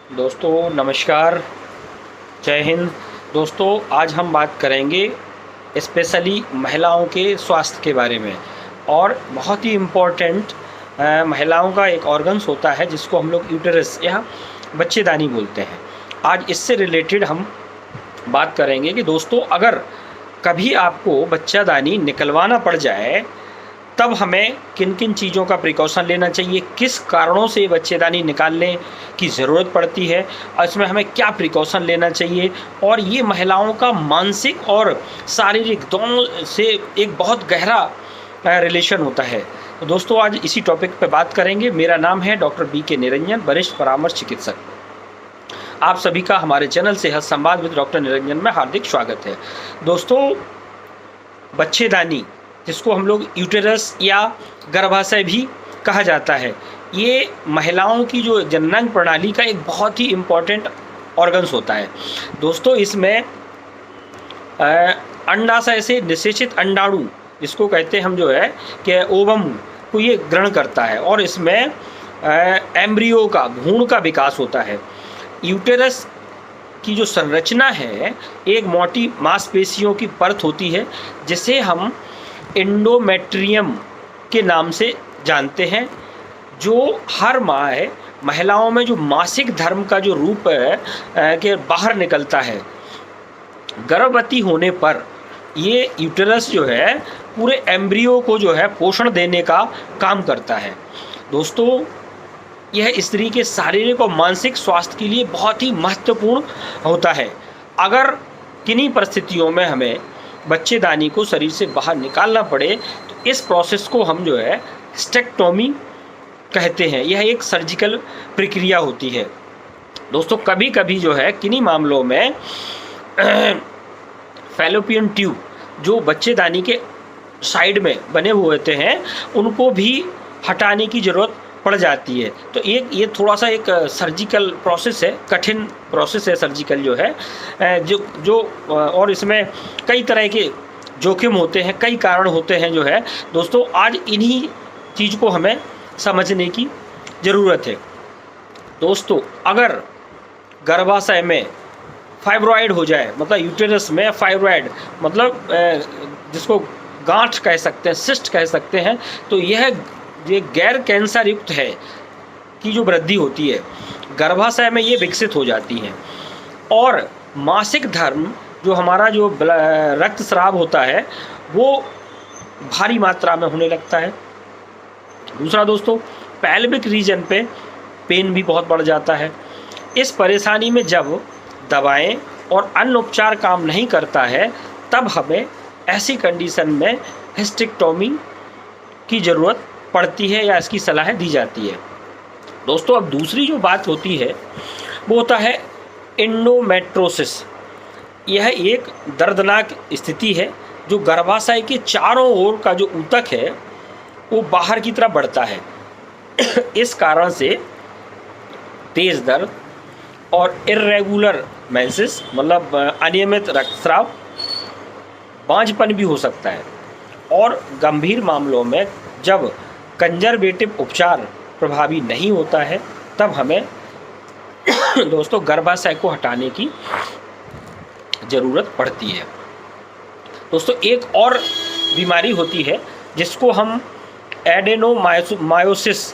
दोस्तों नमस्कार, जय हिंद। दोस्तों आज हम बात करेंगे स्पेशली महिलाओं के स्वास्थ्य के बारे में। और बहुत ही इम्पोर्टेंट महिलाओं का एक ऑर्गन्स होता है जिसको हम लोग यूटेरस या बच्चेदानी बोलते हैं। आज इससे रिलेटेड हम बात करेंगे कि दोस्तों अगर कभी आपको बच्चादानी निकलवाना पड़ जाए तब हमें किन किन चीज़ों का प्रिकॉशन लेना चाहिए, किस कारणों से बच्चेदानी निकालने की ज़रूरत पड़ती है और इसमें हमें क्या प्रिकॉशन लेना चाहिए, और ये महिलाओं का मानसिक और शारीरिक दोनों से एक बहुत गहरा रिलेशन होता है। तो दोस्तों आज इसी टॉपिक पे बात करेंगे। मेरा नाम है डॉक्टर बी.के. निरंजन, वरिष्ठ परामर्श चिकित्सक। आप सभी का हमारे चैनल सेहत संवाद विद डॉक्टर निरंजन में हार्दिक स्वागत है। दोस्तों बच्चेदानी, जिसको हम लोग यूटेरस या गर्भाशय भी कहा जाता है, ये महिलाओं की जो जननांग प्रणाली का एक बहुत ही इम्पॉर्टेंट ऑर्गन्स होता है। दोस्तों इसमें अंडाशय से निषेचित अंडाणु, जिसको कहते हैं हम जो है कि ओवम को ये ग्रहण करता है और इसमें एम्ब्रियो का, भ्रूण का विकास होता है। यूटेरस की जो संरचना है एक मोटी मांसपेशियों की परत होती है जिसे हम एंडोमेट्रियम के नाम से जानते हैं, जो हर माह महिलाओं में जो मासिक धर्म का जो रूप है के बाहर निकलता है। गर्भवती होने पर ये यूटेरस जो है पूरे एम्ब्रियो को जो है पोषण देने का काम करता है। दोस्तों यह स्त्री के शारीरिक और मानसिक स्वास्थ्य के लिए बहुत ही महत्वपूर्ण होता है। अगर किन्हीं परिस्थितियों में हमें बच्चेदानी को शरीर से बाहर निकालना पड़े तो इस प्रोसेस को हम जो है हिस्टेक्टोमी कहते हैं। यह एक सर्जिकल प्रक्रिया होती है। दोस्तों कभी कभी जो है किन्हीं मामलों में फैलोपियन ट्यूब जो बच्चेदानी के साइड में बने हुए होते हैं उनको भी हटाने की ज़रूरत पड़ जाती है। तो ये थोड़ा सा एक सर्जिकल प्रोसेस है, कठिन प्रोसेस है सर्जिकल जो है जो और इसमें कई तरह के जोखिम होते हैं, कई कारण होते हैं जो है। दोस्तों आज इन्हीं चीज़ को हमें समझने की ज़रूरत है। दोस्तों अगर गर्भाशय में फाइब्रॉइड हो जाए, मतलब यूटेरस में फाइब्रॉइड, मतलब जिसको गांठ कह सकते हैं, सिस्ट कह सकते हैं, तो ये गैर कैंसर युक्त है की जो वृद्धि होती है गर्भाशय में ये विकसित हो जाती हैं। और मासिक धर्म जो हमारा जो रक्त स्राव होता है वो भारी मात्रा में होने लगता है। दूसरा दोस्तों पैल्विक रीजन पे पेन भी बहुत बढ़ जाता है। इस परेशानी में जब दवाएं और अन्य उपचार काम नहीं करता है तब हमें ऐसी कंडीशन में हिस्टेक्टोमी की ज़रूरत पड़ती है या इसकी सलाह दी जाती है। दोस्तों अब दूसरी जो बात होती है वो होता है एंडोमेट्रोसिस। यह एक दर्दनाक स्थिति है जो गर्भाशय के चारों ओर का जो ऊतक है वो बाहर की तरफ बढ़ता है। इस कारण से तेज दर्द और इर्रेगुलर मेंसेस, मतलब अनियमित रक्तस्राव, बांझपन भी हो सकता है। और गंभीर मामलों में जब कंजर्वेटिव उपचार प्रभावी नहीं होता है तब हमें दोस्तों गर्भाशय को हटाने की ज़रूरत पड़ती है। दोस्तों एक और बीमारी होती है जिसको हम एडेनोमायोसिस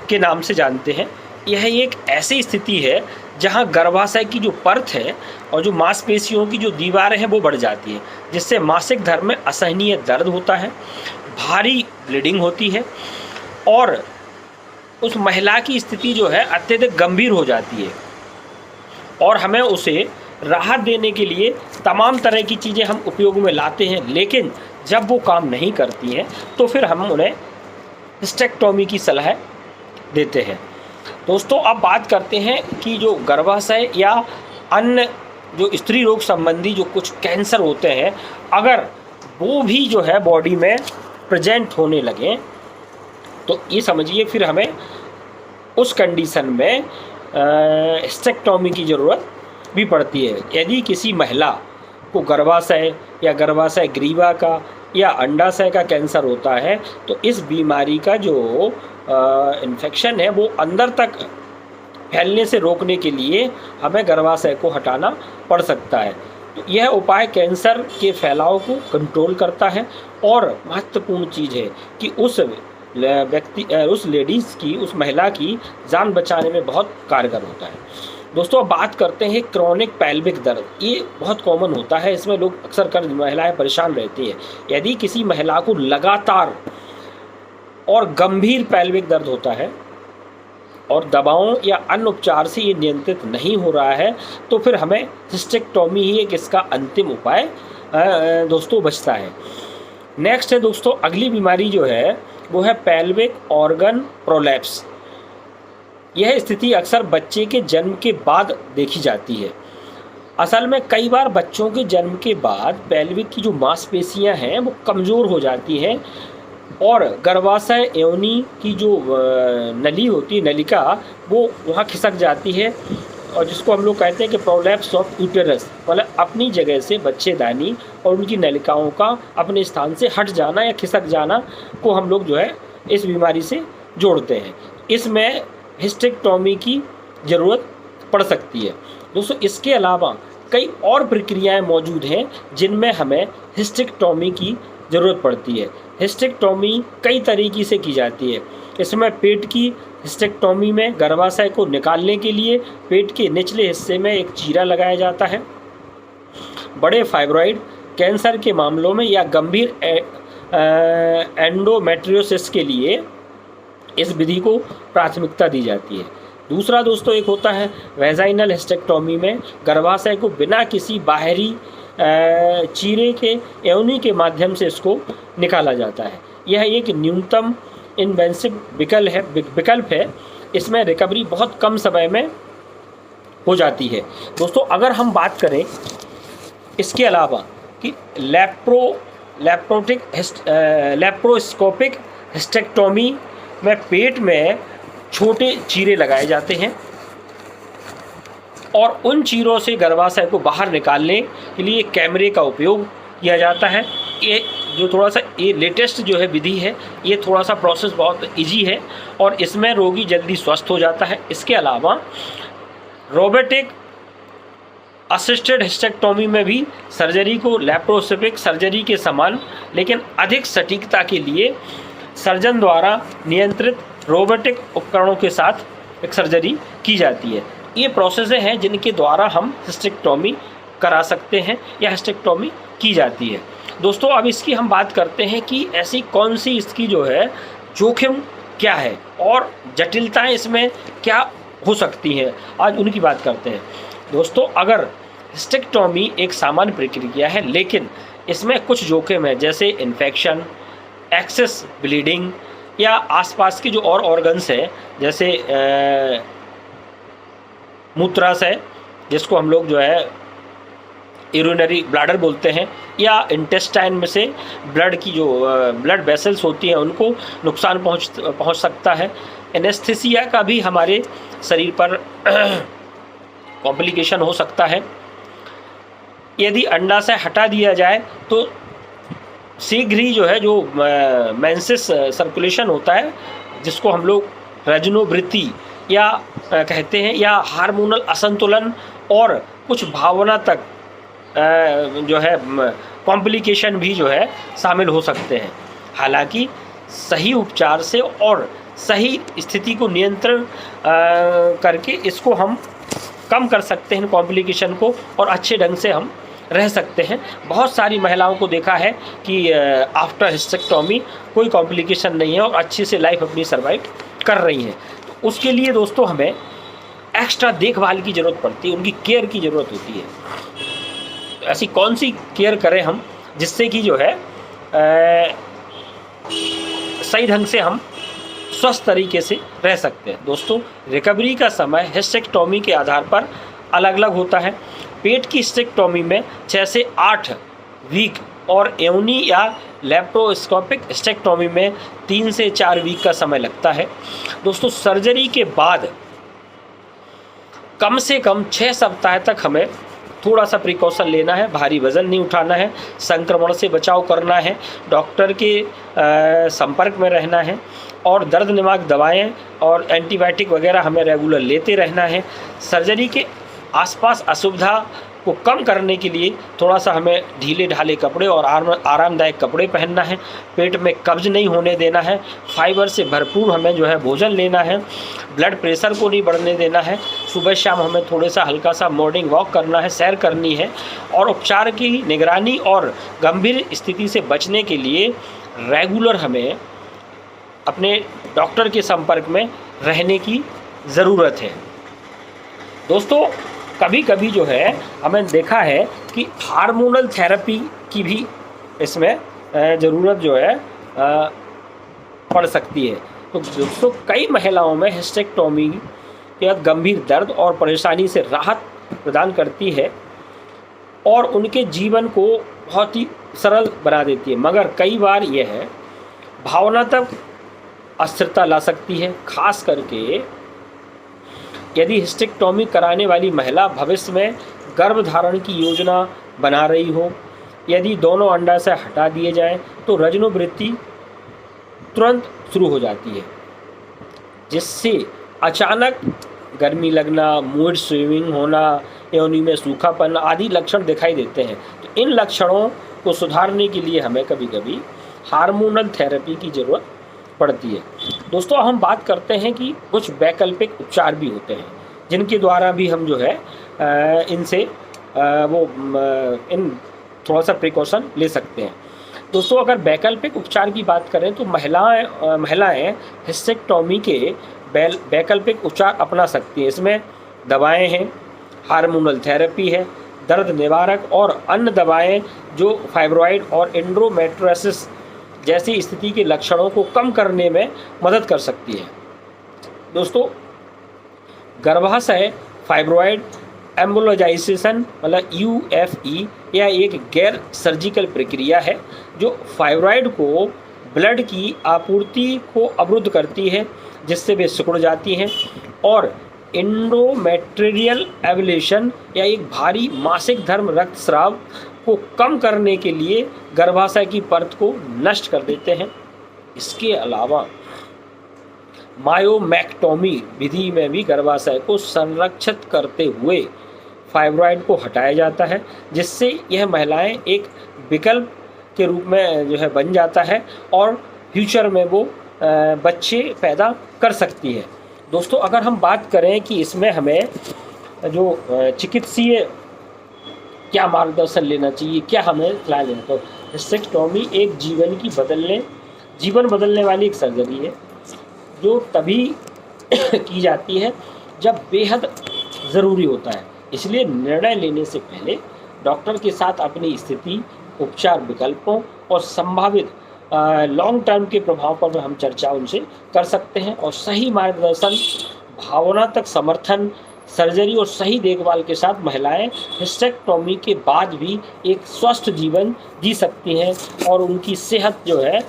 के नाम से जानते हैं। यह एक ऐसी स्थिति है जहां गर्भाशय की जो परत है और जो मांसपेशियों की जो दीवारें हैं वो बढ़ जाती है, जिससे मासिक धर्म में असहनीय दर्द होता है, भारी ब्लीडिंग होती है और उस महिला की स्थिति जो है अत्यधिक गंभीर हो जाती है। और हमें उसे राहत देने के लिए तमाम तरह की चीज़ें हम उपयोग में लाते हैं, लेकिन जब वो काम नहीं करती हैं तो फिर हम उन्हें हिस्टेक्टोमी की सलाह देते हैं। दोस्तों अब बात करते हैं कि जो गर्भाशय या अन्य जो स्त्री रोग संबंधी जो कुछ कैंसर होते हैं, अगर वो भी जो है बॉडी में प्रेजेंट होने लगे तो ये समझिए फिर हमें उस कंडीशन में हिस्टेक्टोमी की ज़रूरत भी पड़ती है। यदि किसी महिला को गर्भाशय या गर्भाशय ग्रीवा का या अंडाशय का कैंसर होता है तो इस बीमारी का जो इन्फेक्शन है वो अंदर तक फैलने से रोकने के लिए हमें गर्भाशय को हटाना पड़ सकता है। तो यह उपाय कैंसर के फैलाव को कंट्रोल करता है और महत्वपूर्ण चीज़ है कि उस लेडीज़ की, उस महिला की जान बचाने में बहुत कारगर होता है। दोस्तों अब बात करते हैं क्रॉनिक पैल्विक दर्द। ये बहुत कॉमन होता है, इसमें लोग अक्सर कर महिलाएं परेशान रहती हैं। यदि किसी महिला को लगातार और गंभीर पैल्विक दर्द होता है और दवाओं या अन्य उपचार से ये नियंत्रित नहीं हो रहा है, तो फिर हमें हिस्टेक्टोमी ही एक इसका अंतिम उपाय दोस्तों बचता है। नेक्स्ट है दोस्तों, अगली बीमारी जो है वो है पैल्विक ऑर्गन प्रोलैप्स। यह स्थिति अक्सर बच्चे के जन्म के बाद देखी जाती है। असल में कई बार बच्चों के जन्म के बाद पैल्विक की जो मांसपेशियां हैं वो कमज़ोर हो जाती हैं और गर्भाशय योनि की जो नली होती है, नलिका, वो वहाँ खिसक जाती है और जिसको हम लोग कहते हैं कि प्रोलैप्स ऑफ यूटेरस, मतलब अपनी जगह से बच्चेदानी और उनकी नलिकाओं का अपने स्थान से हट जाना या खिसक जाना को हम लोग जो है इस बीमारी से जोड़ते हैं। इसमें हिस्टेक्टोमी की ज़रूरत पड़ सकती है। दोस्तों इसके अलावा कई और प्रक्रियाएं मौजूद हैं जिनमें हमें हिस्टेक्टोमी की ज़रूरत पड़ती है। हिस्टेक्टोमी कई तरीके से की जाती है। इसमें पेट की हिस्टेक्टोमी में गर्भाशय को निकालने के लिए पेट के निचले हिस्से में एक चीरा लगाया जाता है। बड़े फाइब्रॉइड कैंसर के मामलों में या गंभीर एंडोमेट्रियोसिस के लिए इस विधि को प्राथमिकता दी जाती है। दूसरा दोस्तों एक होता है वेजाइनल हिस्टेक्टोमी में गर्भाशय को बिना किसी बाहरी चीरे के योनि के माध्यम से इसको निकाला जाता है। यह एक न्यूनतम इन्वेंसिव विकल्प है। इसमें रिकवरी बहुत कम समय में हो जाती है। दोस्तों अगर हम बात करें इसके अलावा कि लैप्रोस्कोपिक हिस्टेक्टोमी में पेट में छोटे चीरे लगाए जाते हैं और उन चीरों से गर्भाशय को बाहर निकालने के लिए कैमरे का उपयोग किया जाता है। ये जो थोड़ा सा ये लेटेस्ट जो है विधि है, ये थोड़ा सा प्रोसेस बहुत इजी है और इसमें रोगी जल्दी स्वस्थ हो जाता है। इसके अलावा रोबोटिक असिस्टेड हिस्टेक्टोमी में भी सर्जरी को लैप्रोस्कोपिक सर्जरी के समान लेकिन अधिक सटीकता के लिए सर्जन द्वारा नियंत्रित रोबोटिक उपकरणों के साथ एक सर्जरी की जाती है। ये प्रोसेसें हैं जिनके द्वारा हम हिस्टेक्टोमी करा सकते हैं या हिस्टेक्टोमी की जाती है। दोस्तों अब इसकी हम बात करते हैं कि ऐसी कौन सी इसकी जो है जोखिम क्या है और जटिलताएं इसमें क्या हो सकती हैं, आज उनकी बात करते हैं। दोस्तों अगर हिस्टेक्टोमी एक सामान्य प्रक्रिया है लेकिन इसमें कुछ जोखिम है, जैसे इन्फेक्शन, एक्सेस ब्लीडिंग या आसपास के जो और ऑर्गन्स हैं जैसे मूत्राशय जिसको हम लोग जो है यूरिनरी ब्लैडर बोलते हैं, या इंटेस्टाइन में से ब्लड की जो ब्लड वेसल्स होती हैं उनको नुकसान पहुंच सकता है। एनेस्थीसिया का भी हमारे शरीर पर कॉम्प्लिकेशन हो सकता है। यदि अंडाशय हटा दिया जाए तो शीघ्र ही जो है जो मेंसेस सर्कुलेशन होता है जिसको हम लोग रजनोवृत्ति या कहते हैं, या हार्मोनल असंतुलन और कुछ भावना तक जो है कॉम्प्लिकेशन भी जो है शामिल हो सकते हैं। हालांकि सही उपचार से और सही स्थिति को नियंत्रण करके इसको हम कम कर सकते हैं कॉम्प्लिकेशन को, और अच्छे ढंग से हम रह सकते हैं। बहुत सारी महिलाओं को देखा है कि आफ्टर हिस्टेक्टोमी कोई कॉम्प्लिकेशन नहीं है और अच्छे से लाइफ अपनी सर्वाइव कर रही हैं। तो उसके लिए दोस्तों हमें एक्स्ट्रा देखभाल की ज़रूरत पड़ती है, उनकी केयर की ज़रूरत होती है। तो ऐसी कौन सी केयर करें हम जिससे कि जो है सही ढंग से हम स्वस्थ तरीके से रह सकते हैं। दोस्तों रिकवरी का समय हिस्टेक्टोमी के आधार पर अलग अलग होता है। पेट की हिस्टेक्टोमी में 6 से 8 वीक और योनि या लैप्रोस्कोपिक हिस्टेक्टोमी में 3 से 4 वीक का समय लगता है। दोस्तों सर्जरी के बाद कम से कम 6 सप्ताह तक हमें थोड़ा सा प्रिकॉशन लेना है, भारी वज़न नहीं उठाना है, संक्रमण से बचाव करना है, डॉक्टर के संपर्क में रहना है और दर्द निवारक दवाएं और एंटीबायोटिक वगैरह हमें रेगुलर लेते रहना है। सर्जरी के आसपास असुविधा को कम करने के लिए थोड़ा सा हमें ढीले ढाले कपड़े और आरामदायक कपड़े पहनना है, पेट में कब्ज नहीं होने देना है, फाइबर से भरपूर हमें जो है भोजन लेना है, ब्लड प्रेशर को नहीं बढ़ने देना है, सुबह शाम हमें थोड़ा सा हल्का सा मॉर्निंग वॉक करना है, सैर करनी है और उपचार की निगरानी और गंभीर स्थिति से बचने के लिए रेगुलर हमें अपने डॉक्टर के संपर्क में रहने की ज़रूरत है। दोस्तों, कभी कभी जो है हमें देखा है कि हार्मोनल थेरेपी की भी इसमें ज़रूरत जो है पड़ सकती है। तो दोस्तों, कई महिलाओं में हिस्टेक्टोमी या गंभीर दर्द और परेशानी से राहत प्रदान करती है और उनके जीवन को बहुत ही सरल बना देती है, मगर कई बार यह है भावनात्मक अस्थिरता ला सकती है, खास करके यदि हिस्टेक्टोमी कराने वाली महिला भविष्य में गर्भधारण की योजना बना रही हो। यदि दोनों अंडाशय हटा दिए जाएं तो रजनोवृत्ति तुरंत शुरू हो जाती है, जिससे अचानक गर्मी लगना, मूड स्विंगिंग होना, योनि में सूखापन आदि लक्षण दिखाई देते हैं। तो इन लक्षणों को सुधारने के लिए हमें कभी कभी हार्मोनल थेरेपी की ज़रूरत पड़ती है। दोस्तों, हम बात करते हैं कि कुछ वैकल्पिक उपचार भी होते हैं जिनके द्वारा भी हम जो है इनसे इन थोड़ा सा प्रिकॉशन ले सकते हैं। दोस्तों, अगर वैकल्पिक उपचार की बात करें तो महिलाएं हिस्टेक्टोमी के वैकल्पिक उपचार अपना सकती हैं। इसमें दवाएं हैं, हार्मोनल थेरेपी है, दर्द निवारक और अन्य दवाएं जो फाइब्रॉइड और एंडोमेट्रियोसिस जैसी स्थिति के लक्षणों को कम करने में मदद कर सकती है। दोस्तों, गर्भाशय फाइब्रॉइड एम्बोलाइजेशन मतलब UFE यह एक गैर सर्जिकल प्रक्रिया है जो फाइब्रॉइड को ब्लड की आपूर्ति को अवरुद्ध करती है, जिससे वे सिकुड़ जाती हैं, और एंडोमेट्रियल एब्लेशन या एक भारी मासिक धर्म रक्तस्राव को कम करने के लिए गर्भाशय की परत को नष्ट कर देते हैं। इसके अलावा मायोमेक्टोमी विधि में भी गर्भाशय को संरक्षित करते हुए फाइब्रॉइड को हटाया जाता है, जिससे यह महिलाएं एक विकल्प के रूप में जो है बन जाता है और फ्यूचर में वो बच्चे पैदा कर सकती है। दोस्तों, अगर हम बात करें कि इसमें हमें जो चिकित्सीय क्या मार्गदर्शन लेना चाहिए, क्या हमें सलाह लेना, तो हिस्टेक्टोमी एक जीवन बदलने वाली एक सर्जरी है जो तभी की जाती है जब बेहद ज़रूरी होता है। इसलिए निर्णय लेने से पहले डॉक्टर के साथ अपनी स्थिति, उपचार विकल्पों और संभावित लॉन्ग टर्म के प्रभाव पर हम चर्चा उनसे कर सकते हैं और सही मार्गदर्शन, भावनात्मक समर्थन, सर्जरी और सही देखभाल के साथ महिलाएं हिस्टेक्टोमी के बाद भी एक स्वस्थ जीवन जी सकती हैं और उनकी सेहत जो है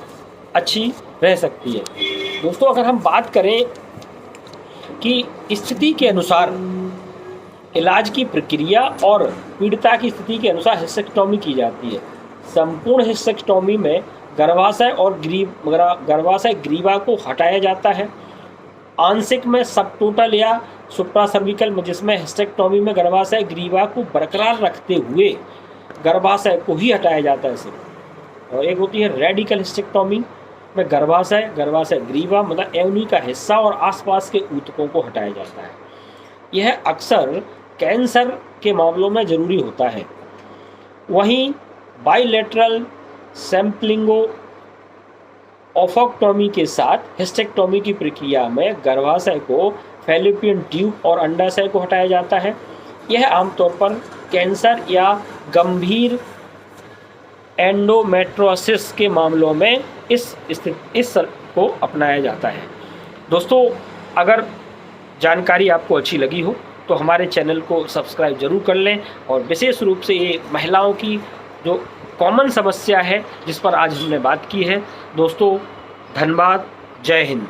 अच्छी रह सकती है। दोस्तों, अगर हम बात करें कि स्थिति के अनुसार इलाज की प्रक्रिया और पीड़िता की स्थिति के अनुसार हिस्टेक्टोमी की जाती है। संपूर्ण हिस्टेक्टोमी में गर्भाशय और गर्भाशय ग्रीवा को हटाया जाता है। आंशिक में सबटोटल या सुप्रासर्विकल में, जिसमें हिस्टेक्टोमी में गर्भाशय ग्रीवा को बरकरार रखते हुए गर्भाशय को ही हटाया जाता है सिर्फ। और एक होती है रेडिकल हिस्टेक्टोमी में गर्भाशय ग्रीवा मतलब योनि का हिस्सा और आसपास के ऊतकों को हटाया जाता है। यह अक्सर कैंसर के मामलों में ज़रूरी होता है। वहीं बाइलेटरल सैम्पलिंगो ऑफोक्टोमी के साथ हिस्टेक्टोमी की प्रक्रिया में गर्भाशय को फैलोपियन ट्यूब और अंडाशय को हटाया जाता है। यह आमतौर पर कैंसर या गंभीर एंडोमेट्रियोसिस के मामलों में इस को अपनाया जाता है। दोस्तों, अगर जानकारी आपको अच्छी लगी हो तो हमारे चैनल को सब्सक्राइब जरूर कर लें और विशेष रूप से ये महिलाओं की जो कॉमन समस्या है जिस पर आज हमने बात की है। दोस्तों, धन्यवाद। जय हिंद।